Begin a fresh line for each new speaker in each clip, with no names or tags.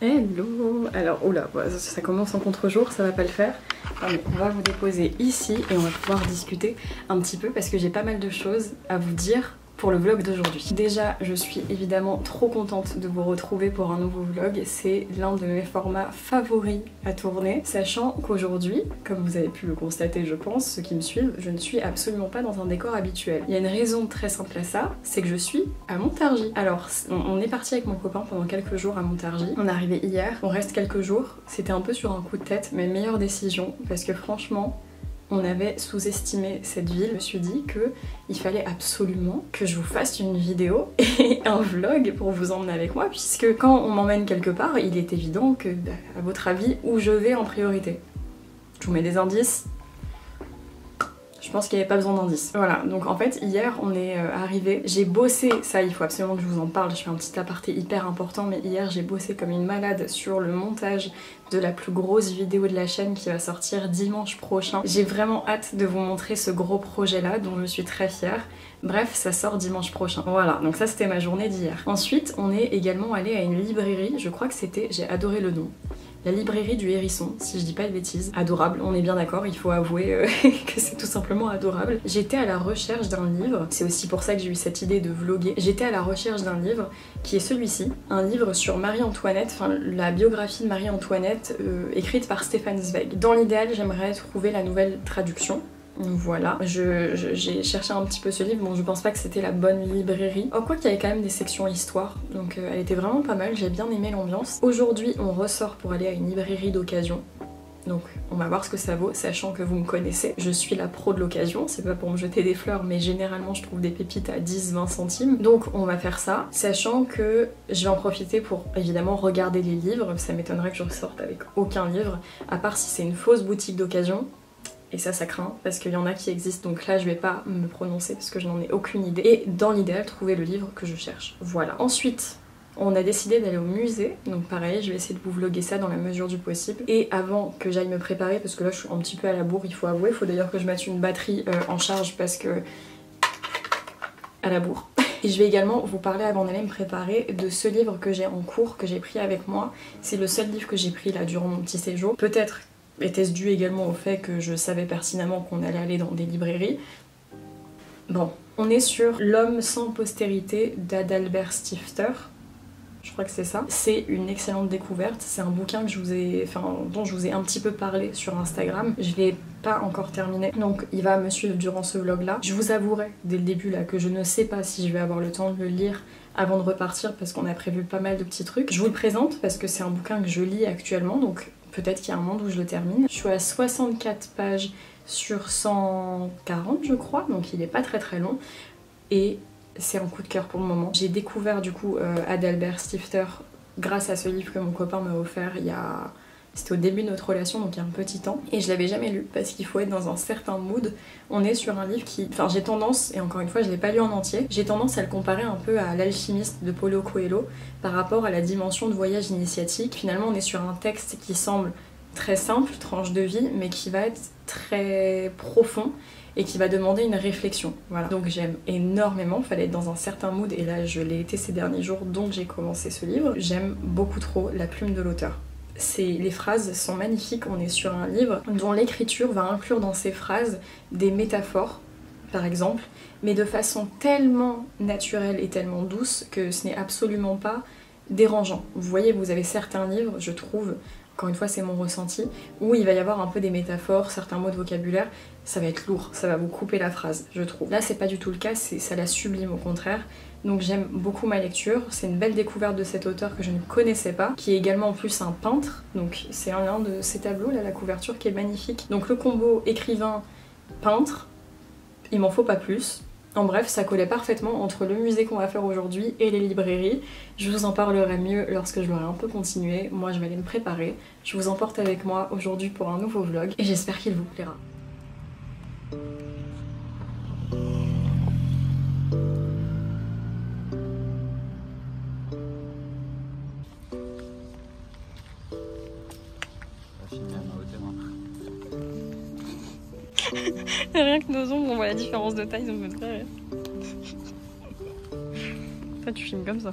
Hello. Alors, oula, ça commence en contre-jour, ça va pas le faire. Attendez, on va vous déposer ici et on va pouvoir discuter un petit peu parce que j'ai pas mal de choses à vous dire pour le vlog d'aujourd'hui. Déjà, je suis évidemment trop contente de vous retrouver pour un nouveau vlog. C'est l'un de mes formats favoris à tourner, sachant qu'aujourd'hui, comme vous avez pu le constater je pense, ceux qui me suivent, je ne suis absolument pas dans un décor habituel. Il y a une raison très simple à ça, c'est que je suis à Montargis. Alors, on est parti avec mon copain pendant quelques jours à Montargis. On est arrivé hier, on reste quelques jours. C'était un peu sur un coup de tête, mais meilleure décision, parce que franchement, on avait sous-estimé cette ville. Je me suis dit qu'il fallait absolument que je vous fasse une vidéo et un vlog pour vous emmener avec moi, puisque quand on m'emmène quelque part, il est évident que, à votre avis, où je vais en priorité. Je vous mets des indices. Je pense qu'il n'y avait pas besoin d'indices. Voilà, donc en fait hier on est arrivé, j'ai bossé, ça il faut absolument que je vous en parle, je fais un petit aparté hyper important, mais hier j'ai bossé comme une malade sur le montage de la plus grosse vidéo de la chaîne qui va sortir dimanche prochain. J'ai vraiment hâte de vous montrer ce gros projet là dont je suis très fière. Bref, ça sort dimanche prochain. Voilà, donc ça c'était ma journée d'hier. Ensuite on est également allé à une librairie, je crois que c'était, j'ai adoré le nom. La librairie du Hérisson, si je dis pas de bêtises. Adorable, on est bien d'accord, il faut avouer que c'est tout simplement adorable. J'étais à la recherche d'un livre, c'est aussi pour ça que j'ai eu cette idée de vlogger. J'étais à la recherche d'un livre qui est celui-ci, un livre sur Marie-Antoinette, enfin la biographie de Marie-Antoinette écrite par Stefan Zweig. Dans l'idéal, j'aimerais trouver la nouvelle traduction. Voilà, j'ai cherché un petit peu ce livre, bon je pense pas que c'était la bonne librairie. Oh quoi qu'il y avait quand même des sections histoire, donc elle était vraiment pas mal, j'ai bien aimé l'ambiance. Aujourd'hui on ressort pour aller à une librairie d'occasion. Donc on va voir ce que ça vaut, sachant que vous me connaissez, je suis la pro de l'occasion, c'est pas pour me jeter des fleurs, mais généralement je trouve des pépites à 10-20 centimes. Donc on va faire ça, sachant que je vais en profiter pour évidemment regarder les livres, ça m'étonnerait que je ressorte avec aucun livre, à part si c'est une fausse boutique d'occasion. Et ça craint, parce qu'il y en a qui existent, donc là je vais pas me prononcer parce que je n'en ai aucune idée. Et dans l'idéal, trouver le livre que je cherche. Voilà. Ensuite, on a décidé d'aller au musée, donc pareil, je vais essayer de vous vlogger ça dans la mesure du possible. Et avant que j'aille me préparer, parce que là je suis un petit peu à la bourre, il faut avouer, il faut d'ailleurs que je mette une batterie en charge parce que... à la bourre. Et je vais également vous parler, avant d'aller me préparer, de ce livre que j'ai en cours, que j'ai pris avec moi. C'est le seul livre que j'ai pris là durant mon petit séjour. Peut-être était-ce dû également au fait que je savais pertinemment qu'on allait aller dans des librairies. Bon, on est sur L'homme sans postérité d'Adalbert Stifter. Je crois que c'est ça. C'est une excellente découverte. C'est un bouquin que dont je vous ai un petit peu parlé sur Instagram. Je l'ai pas encore terminé, donc il va me suivre durant ce vlog là. Je vous avouerai dès le début là que je ne sais pas si je vais avoir le temps de le lire avant de repartir parce qu'on a prévu pas mal de petits trucs. Je vous le présente parce que c'est un bouquin que je lis actuellement, donc peut-être qu'il y a un monde où je le termine. Je suis à 64 pages sur 140 je crois, donc il est pas très long et c'est un coup de cœur pour le moment. J'ai découvert du coup Adalbert Stifter grâce à ce livre que mon copain m'a offert il y a... C'était au début de notre relation, donc il y a un petit temps, et je l'avais jamais lu parce qu'il faut être dans un certain mood. On est sur un livre qui... Enfin j'ai tendance, et encore une fois je l'ai pas lu en entier, j'ai tendance à le comparer un peu à L'Alchimiste de Paulo Coelho par rapport à la dimension de voyage initiatique. Finalement on est sur un texte qui semble très simple, tranche de vie, mais qui va être très profond et qui va demander une réflexion. Voilà. Donc j'aime énormément, fallait être dans un certain mood, et là je l'ai été ces derniers jours, donc j'ai commencé ce livre. J'aime beaucoup trop la plume de l'auteur. Les phrases sont magnifiques, on est sur un livre dont l'écriture va inclure dans ses phrases des métaphores, par exemple, mais de façon tellement naturelle et tellement douce que ce n'est absolument pas dérangeant. Vous voyez, vous avez certains livres, je trouve, encore une fois c'est mon ressenti, où il va y avoir un peu des métaphores, certains mots de vocabulaire, ça va être lourd, ça va vous couper la phrase, je trouve. Là c'est pas du tout le cas, ça la sublime au contraire. Donc j'aime beaucoup ma lecture, c'est une belle découverte de cet auteur que je ne connaissais pas, qui est également en plus un peintre, donc c'est un de ses tableaux, là, la couverture qui est magnifique. Donc le combo écrivain-peintre, il m'en faut pas plus. En bref, ça collait parfaitement entre le musée qu'on va faire aujourd'hui et les librairies. Je vous en parlerai mieux lorsque je l'aurai un peu continué. Moi je vais aller me préparer, je vous emporte avec moi aujourd'hui pour un nouveau vlog, et j'espère qu'il vous plaira. Rien que nos ombres, on voit la différence de taille, donc me très rire. Toi tu filmes comme ça.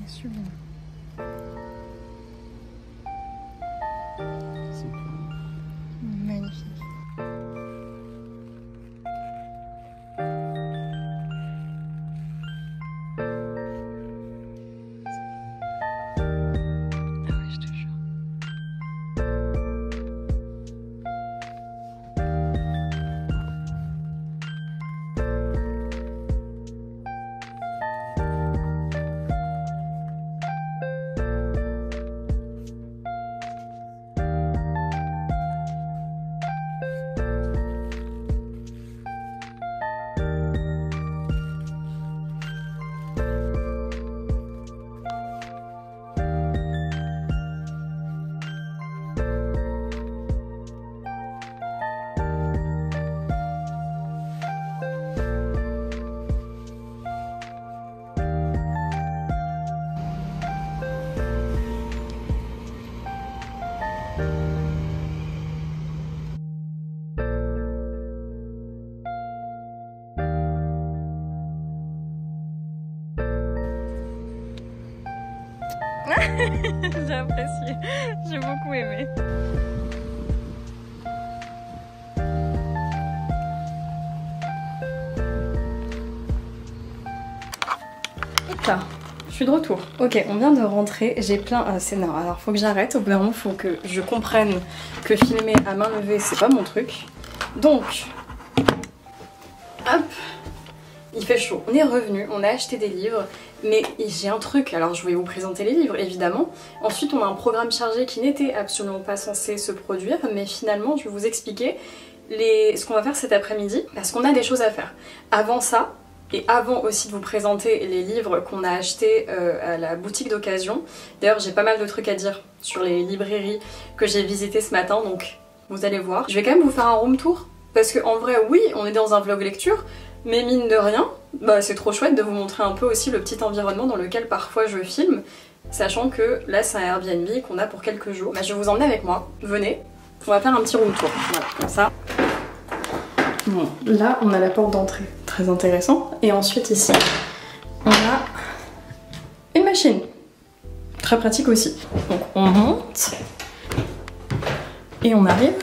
Sublime. Magnifique. Ah ouais, je te jure. J'ai apprécié, j'ai beaucoup aimé.
Là, je suis de retour. Ok, on vient de rentrer, j'ai plein... c'est non, alors faut que j'arrête, au bout d'un moment faut que je comprenne que filmer à main levée c'est pas mon truc. Donc, hop, il fait chaud. On est revenu, on a acheté des livres, mais j'ai un truc, alors je vais vous présenter les livres évidemment. Ensuite on a un programme chargé qui n'était absolument pas censé se produire, mais finalement je vais vous expliquer ce qu'on va faire cet après-midi, parce qu'on a des choses à faire. Avant ça, et avant aussi de vous présenter les livres qu'on a achetés à la boutique d'occasion, d'ailleurs j'ai pas mal de trucs à dire sur les librairies que j'ai visitées ce matin, donc vous allez voir. Je vais quand même vous faire un room tour, parce qu'en vrai oui, on est dans un vlog lecture, mais mine de rien, bah, c'est trop chouette de vous montrer un peu aussi le petit environnement dans lequel parfois je filme, sachant que là c'est un Airbnb qu'on a pour quelques jours. Bah, je vais vous emmener avec moi, venez, on va faire un petit room tour, voilà, comme ça. Bon, là on a la porte d'entrée, très intéressant, et ensuite ici, on a une machine, très pratique aussi. Donc on monte, et on arrive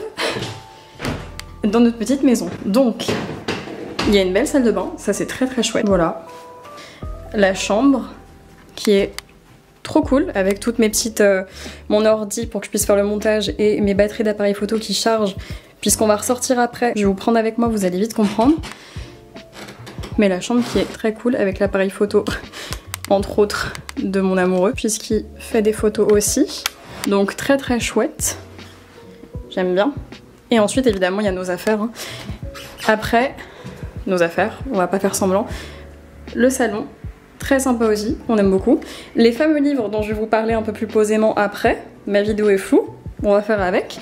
dans notre petite maison. Donc, il y a une belle salle de bain, ça c'est très très chouette. Voilà. La chambre qui est trop cool avec toutes mes petites... mon ordi pour que je puisse faire le montage et mes batteries d'appareil photo qui chargent puisqu'on va ressortir après. Je vais vous prendre avec moi, vous allez vite comprendre. Mais la chambre qui est très cool avec l'appareil photo entre autres de mon amoureux puisqu'il fait des photos aussi. Donc très très chouette. J'aime bien. Et ensuite évidemment il y a nos affaires. Hein. Après... nos affaires, on va pas faire semblant. Le salon, très sympa aussi, on aime beaucoup. Les fameux livres dont je vais vous parler un peu plus posément après, ma vidéo est floue, on va faire avec.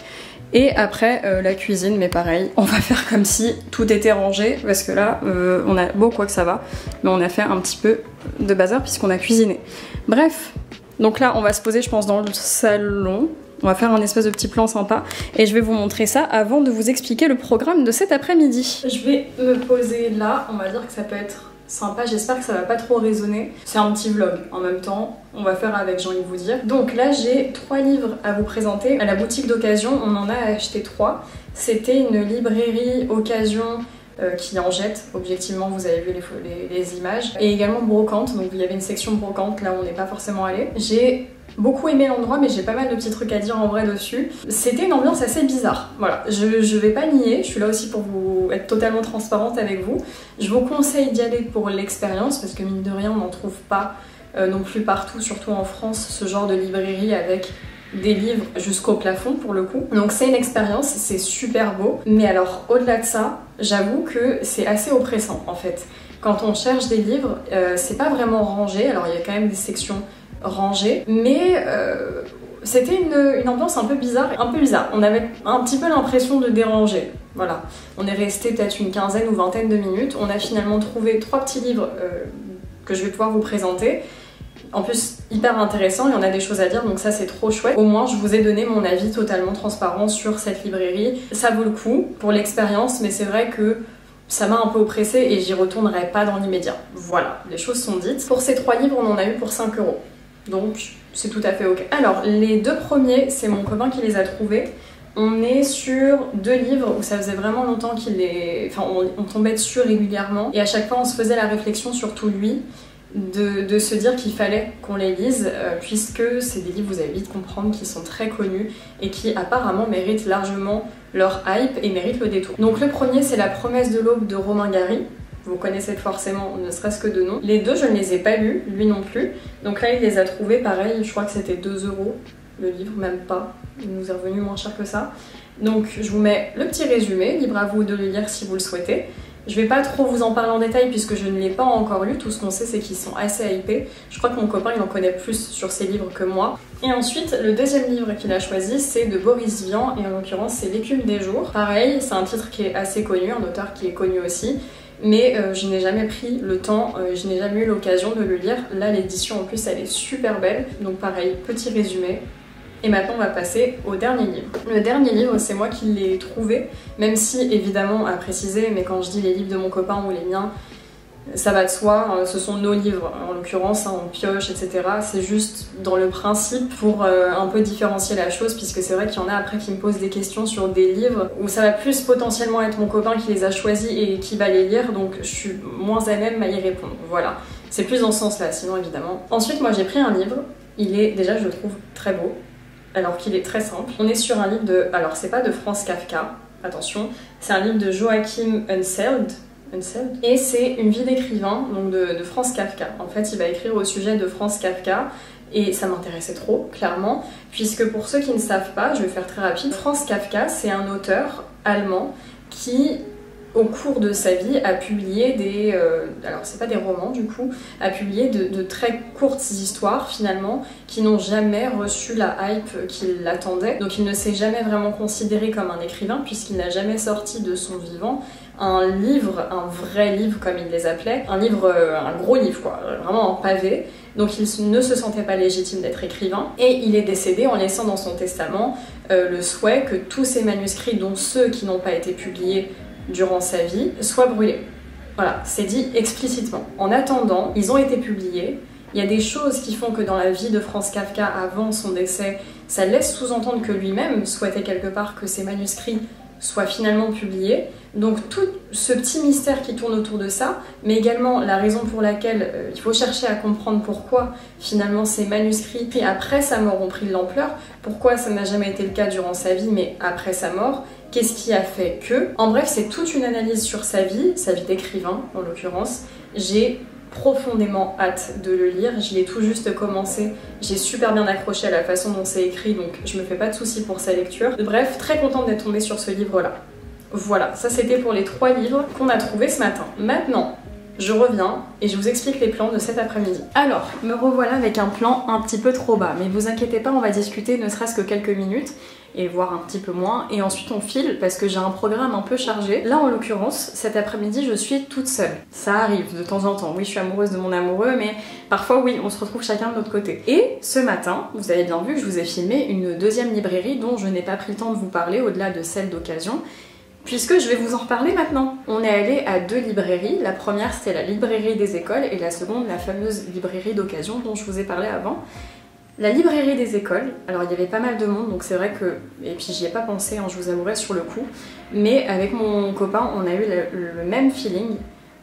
Et après la cuisine, mais pareil, on va faire comme si tout était rangé, parce que là, on a beau quoi que ça va, mais on a fait un petit peu de bazar puisqu'on a cuisiné. Bref, donc là on va se poser je pense dans le salon, on va faire un espèce de petit plan sympa, et je vais vous montrer ça avant de vous expliquer le programme de cet après-midi. Je vais me poser là, on va dire que ça peut être sympa, j'espère que ça va pas trop résonner. C'est un petit vlog en même temps, on va faire avec, j'ai envie de vous dire. Donc là j'ai 3 livres à vous présenter. À la boutique d'occasion, on en a acheté 3. C'était une librairie occasion qui en jette, objectivement vous avez vu les images. Et également brocante, donc il y avait une section brocante, là où on n'est pas forcément allé. J'ai beaucoup aimé l'endroit, mais j'ai pas mal de petits trucs à dire en vrai dessus. C'était une ambiance assez bizarre, voilà, je vais pas nier, je suis là aussi pour vous être totalement transparente avec vous. Je vous conseille d'y aller pour l'expérience, parce que mine de rien on n'en trouve pas non plus partout, surtout en France, ce genre de librairie avec des livres jusqu'au plafond pour le coup. Donc c'est une expérience, c'est super beau, mais alors au-delà de ça, j'avoue que c'est assez oppressant en fait. Quand on cherche des livres, c'est pas vraiment rangé, alors il y a quand même des sections rangées, mais c'était une ambiance un peu bizarre. On avait un petit peu l'impression de déranger. Voilà, on est resté peut-être une quinzaine ou vingtaine de minutes. On a finalement trouvé 3 petits livres que je vais pouvoir vous présenter. En plus, hyper intéressant, il y en a des choses à dire, donc ça c'est trop chouette. Au moins, je vous ai donné mon avis totalement transparent sur cette librairie. Ça vaut le coup pour l'expérience, mais c'est vrai que ça m'a un peu oppressée et j'y retournerai pas dans l'immédiat. Voilà, les choses sont dites. Pour ces 3 livres, on en a eu pour 5 €. Donc c'est tout à fait ok. Alors les 2 premiers, c'est mon copain qui les a trouvés. On est sur 2 livres où ça faisait vraiment longtemps qu'il les... Enfin on tombait dessus régulièrement et à chaque fois on se faisait la réflexion, surtout lui, de se dire qu'il fallait qu'on les lise puisque c'est des livres, vous allez vite comprendre, qui sont très connus et qui apparemment méritent largement leur hype et méritent le détour. Donc le premier c'est La promesse de l'aube de Romain Gary. Vous connaissez forcément, ne serait-ce que de nom. Les 2, je ne les ai pas lus, lui non plus. Donc là, il les a trouvés, pareil, je crois que c'était 2 € le livre, même pas. Il nous est revenu moins cher que ça. Donc je vous mets le petit résumé, libre à vous de le lire si vous le souhaitez. Je vais pas trop vous en parler en détail puisque je ne l'ai pas encore lu. Tout ce qu'on sait, c'est qu'ils sont assez hypés. Je crois que mon copain, il en connaît plus sur ces livres que moi. Et ensuite, le deuxième livre qu'il a choisi, c'est de Boris Vian, et en l'occurrence, c'est L'écume des jours. Pareil, c'est un titre qui est assez connu, un auteur qui est connu aussi. Mais je n'ai jamais pris le temps, je n'ai jamais eu l'occasion de le lire. Là, l'édition en plus, elle est super belle. Donc pareil, petit résumé. Et maintenant, on va passer au dernier livre. Le dernier livre, c'est moi qui l'ai trouvé, même si, évidemment, à préciser, mais quand je dis les livres de mon copain ou les miens, ça va de soi, ce sont nos livres, en l'occurrence, on pioche, etc. C'est juste dans le principe pour un peu différencier la chose, puisque c'est vrai qu'il y en a après qui me posent des questions sur des livres où ça va plus potentiellement être mon copain qui les a choisis et qui va les lire, donc je suis moins à même à y répondre. Voilà, c'est plus dans ce sens-là, sinon évidemment. Ensuite, moi j'ai pris un livre, il est déjà, je le trouve très beau, alors qu'il est très simple. On est sur un livre de... Alors c'est pas de Franz Kafka, attention, c'est un livre de Joachim Unseld. Et c'est une vie d'écrivain, donc de Franz Kafka. En fait, il va écrire au sujet de Franz Kafka, et ça m'intéressait trop, clairement, puisque pour ceux qui ne savent pas, je vais faire très rapide, Franz Kafka, c'est un auteur allemand qui, au cours de sa vie, a publié des... alors, c'est pas des romans, du coup, a publié de très courtes histoires, finalement, qui n'ont jamais reçu la hype qu'il attendait. Donc, il ne s'est jamais vraiment considéré comme un écrivain, puisqu'il n'a jamais sorti de son vivant un livre, un vrai livre comme il les appelait, un livre, un gros livre quoi, vraiment en pavé. Donc il ne se sentait pas légitime d'être écrivain et il est décédé en laissant dans son testament le souhait que tous ses manuscrits, dont ceux qui n'ont pas été publiés durant sa vie, soient brûlés. Voilà, c'est dit explicitement. En attendant, ils ont été publiés. Il y a des choses qui font que dans la vie de Franz Kafka avant son décès, ça laisse sous-entendre que lui-même souhaitait quelque part que ses manuscrits soient finalement publiés. Donc tout ce petit mystère qui tourne autour de ça, mais également la raison pour laquelle il faut chercher à comprendre pourquoi finalement ces manuscrits, puis après sa mort, ont pris de l'ampleur, pourquoi ça n'a jamais été le cas durant sa vie, mais après sa mort, qu'est-ce qui a fait que... En bref, c'est toute une analyse sur sa vie d'écrivain en l'occurrence. J'ai profondément hâte de le lire, je l'ai tout juste commencé, j'ai super bien accroché à la façon dont c'est écrit, donc je me fais pas de soucis pour sa lecture. Bref, très contente d'être tombée sur ce livre-là. Voilà, ça c'était pour les 3 livres qu'on a trouvés ce matin. Maintenant, je reviens et je vous explique les plans de cet après-midi. Alors, me revoilà avec un plan un petit peu trop bas, mais vous inquiétez pas, on va discuter ne serait-ce que quelques minutes, et voire un petit peu moins, et ensuite on file parce que j'ai un programme un peu chargé. Là en l'occurrence, cet après-midi je suis toute seule. Ça arrive de temps en temps, oui je suis amoureuse de mon amoureux, mais parfois oui, on se retrouve chacun de notre côté. Et ce matin, vous avez bien vu que je vous ai filmé une deuxième librairie dont je n'ai pas pris le temps de vous parler au-delà de celle d'occasion, puisque je vais vous en reparler maintenant. On est allé à 2 librairies, la première c'était la librairie des écoles et la seconde la fameuse librairie d'occasion dont je vous ai parlé avant. La librairie des écoles, alors il y avait pas mal de monde donc c'est vrai que, et puis j'y ai pas pensé, hein, je vous avouerai sur le coup, mais avec mon copain on a eu le même feeling,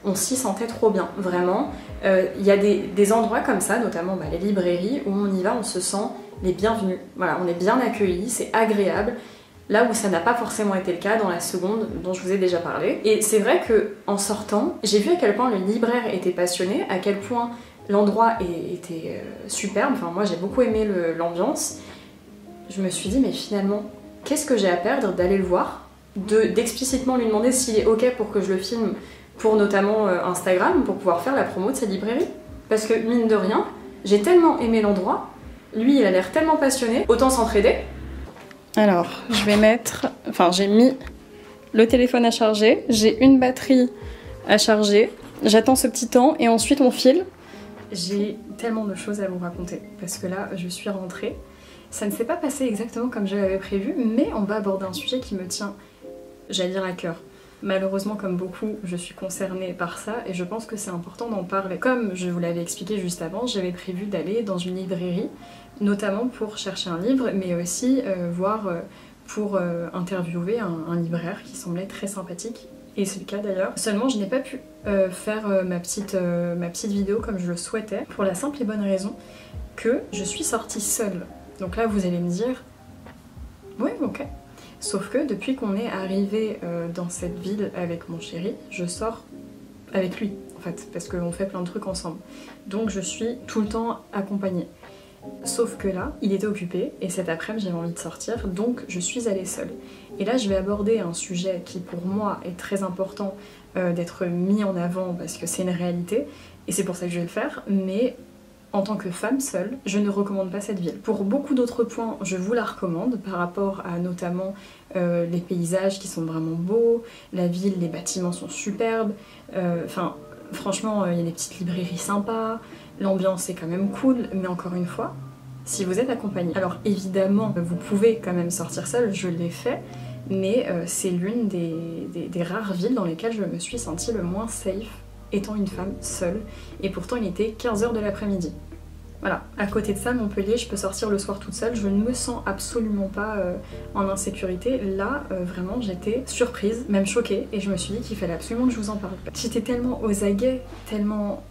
on s'y sentait trop bien, vraiment. Il y a des endroits comme ça, notamment les librairies, où on y va, on se sent les bienvenus, voilà, on est bien accueillis, c'est agréable. Là où ça n'a pas forcément été le cas dans la seconde dont je vous ai déjà parlé. Et c'est vrai que en sortant, j'ai vu à quel point le libraire était passionné, à quel point l'endroit était superbe. Enfin moi j'ai beaucoup aimé l'ambiance. Je me suis dit mais finalement, qu'est-ce que j'ai à perdre d'aller le voir, d'explicitement lui demander s'il est ok pour que je le filme pour notamment Instagram, pour pouvoir faire la promo de cette librairie. Parce que mine de rien, j'ai tellement aimé l'endroit, lui il a l'air tellement passionné, autant s'entraider. Alors, je vais mettre... Enfin, j'ai mis le téléphone à charger, j'ai une batterie à charger, j'attends ce petit temps et ensuite on file. J'ai tellement de choses à vous raconter parce que là, je suis rentrée. Ça ne s'est pas passé exactement comme je l'avais prévu, mais on va aborder un sujet qui me tient, j'allais dire, à cœur. Malheureusement, comme beaucoup, je suis concernée par ça et je pense que c'est important d'en parler. Comme je vous l'avais expliqué juste avant, j'avais prévu d'aller dans une librairie, notamment pour chercher un livre, mais aussi pour interviewer un libraire qui semblait très sympathique. Et c'est le cas d'ailleurs. Seulement, je n'ai pas pu faire ma petite vidéo comme je le souhaitais, pour la simple et bonne raison que je suis sortie seule. Donc là, vous allez me dire, oui, ok. Sauf que depuis qu'on est arrivé dans cette ville avec mon chéri, je sors avec lui, en fait, parce qu'on fait plein de trucs ensemble. Donc je suis tout le temps accompagnée. Sauf que là, il était occupé, et cet après-midi j'avais envie de sortir, donc je suis allée seule. Et là, je vais aborder un sujet qui pour moi est très important d'être mis en avant, parce que c'est une réalité, et c'est pour ça que je vais le faire, mais... En tant que femme seule, je ne recommande pas cette ville. Pour beaucoup d'autres points, je vous la recommande par rapport à notamment les paysages qui sont vraiment beaux, la ville, les bâtiments sont superbes, enfin franchement il y a des petites librairies sympas, l'ambiance est quand même cool, mais encore une fois, si vous êtes accompagnée. Alors évidemment, vous pouvez quand même sortir seule, je l'ai fait, mais c'est l'une des rares villes dans lesquelles je me suis sentie le moins safe étant une femme seule, et pourtant il était 15h de l'après-midi. Voilà, à côté de ça, Montpellier, je peux sortir le soir toute seule, je ne me sens absolument pas en insécurité. Là, vraiment, j'étais surprise, même choquée, et je me suis dit qu'il fallait absolument que je vous en parle. J'étais tellement aux aguets, tellement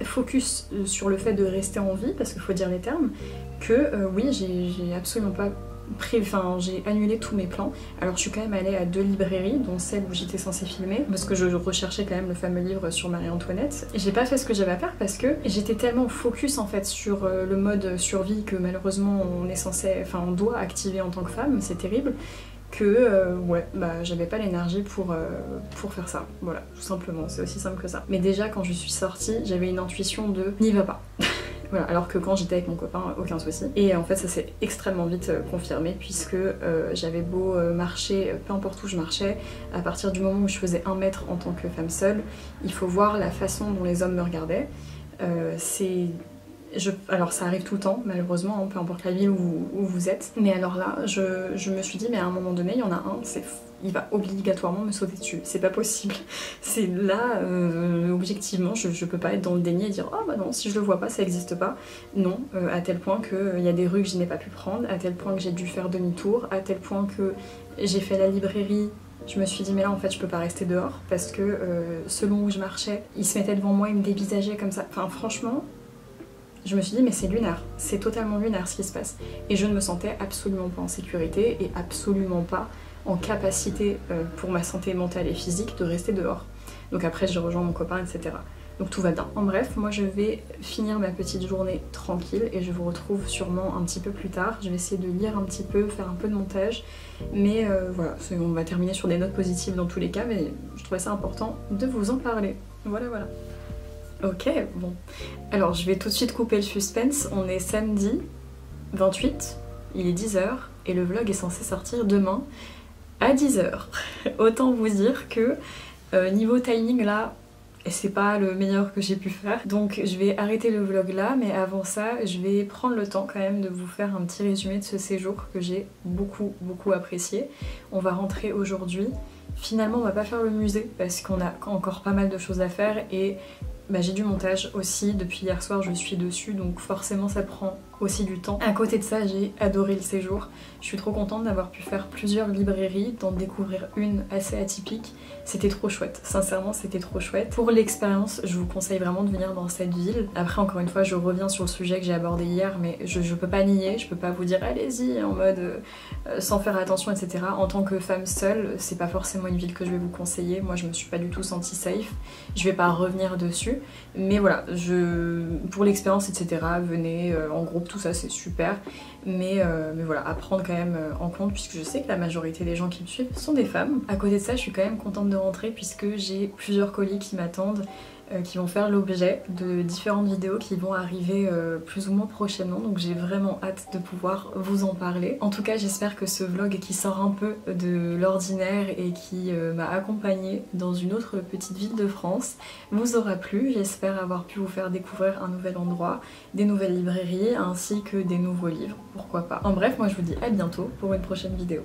focus sur le fait de rester en vie, parce qu'il faut dire les termes, que oui, j'ai absolument pas... j'ai annulé tous mes plans. Alors je suis quand même allée à 2 librairies, dont celle où j'étais censée filmer, parce que je recherchais quand même le fameux livre sur Marie-Antoinette. Et j'ai pas fait ce que j'avais à faire parce que j'étais tellement focus en fait sur le mode survie que malheureusement on doit activer en tant que femme, c'est terrible, que j'avais pas l'énergie pour faire ça. Voilà, tout simplement, c'est aussi simple que ça. Mais déjà quand je suis sortie, j'avais une intuition de n'y va pas. Voilà, alors que quand j'étais avec mon copain, aucun souci. Et en fait, ça s'est extrêmement vite confirmé, puisque j'avais beau marcher, peu importe où je marchais, à partir du moment où je faisais 1 mètre en tant que femme seule, il faut voir la façon dont les hommes me regardaient. Alors ça arrive tout le temps, malheureusement, hein, peu importe la ville où vous êtes. Mais alors là, je me suis dit, mais à un moment donné, il y en a un, il va obligatoirement me sauter dessus. C'est pas possible. C'est là, objectivement, je peux pas être dans le déni et dire, oh bah non, si je le vois pas, ça existe pas. Non, à tel point qu'il y a des rues que je n'ai pas pu prendre, à tel point que j'ai dû faire demi-tour, à tel point que j'ai fait la librairie. Je me suis dit mais là en fait je peux pas rester dehors parce que selon où je marchais, il se mettait devant moi, il me dévisageait comme ça. Enfin franchement, je me suis dit mais c'est lunaire, c'est totalement lunaire ce qui se passe. Et je ne me sentais absolument pas en sécurité et absolument pas en capacité pour ma santé mentale et physique de rester dehors. Donc après j'ai rejoint mon copain, etc. donc tout va bien. En bref, moi je vais finir ma petite journée tranquille et je vous retrouve sûrement un petit peu plus tard. Je vais essayer de lire un petit peu, faire un peu de montage, mais voilà, on va terminer sur des notes positives dans tous les cas, mais je trouvais ça important de vous en parler. Voilà. Ok, bon. Alors je vais tout de suite couper le suspense, on est samedi 28, il est 10 h et le vlog est censé sortir demain à 10 h. Autant vous dire que niveau timing là, c'est pas le meilleur que j'ai pu faire. Donc je vais arrêter le vlog là, mais avant ça, je vais prendre le temps quand même de vous faire un petit résumé de ce séjour que j'ai beaucoup apprécié. On va rentrer aujourd'hui. Finalement, on va pas faire le musée parce qu'on a encore pas mal de choses à faire et j'ai du montage aussi, depuis hier soir je suis dessus, donc forcément ça prend aussi du temps. À côté de ça, j'ai adoré le séjour. Je suis trop contente d'avoir pu faire plusieurs librairies, d'en découvrir une assez atypique. C'était trop chouette, sincèrement c'était trop chouette. Pour l'expérience, je vous conseille vraiment de venir dans cette ville. Après encore une fois, je reviens sur le sujet que j'ai abordé hier, mais je peux pas nier, je peux pas vous dire allez-y en mode sans faire attention, etc. En tant que femme seule, c'est pas forcément une ville que je vais vous conseiller. Moi je me suis pas du tout sentie safe, je vais pas revenir dessus. Mais voilà, pour l'expérience, etc., venez en groupe, tout ça c'est super. Mais voilà, à prendre quand même en compte, puisque je sais que la majorité des gens qui me suivent sont des femmes. À côté de ça, je suis quand même contente de rentrer puisque j'ai plusieurs colis qui m'attendent, qui vont faire l'objet de différentes vidéos qui vont arriver plus ou moins prochainement, donc j'ai vraiment hâte de pouvoir vous en parler. En tout cas, j'espère que ce vlog qui sort un peu de l'ordinaire et qui m'a accompagnée dans une autre petite ville de France vous aura plu. J'espère avoir pu vous faire découvrir un nouvel endroit, des nouvelles librairies ainsi que des nouveaux livres, pourquoi pas. En bref, moi je vous dis à bientôt pour une prochaine vidéo.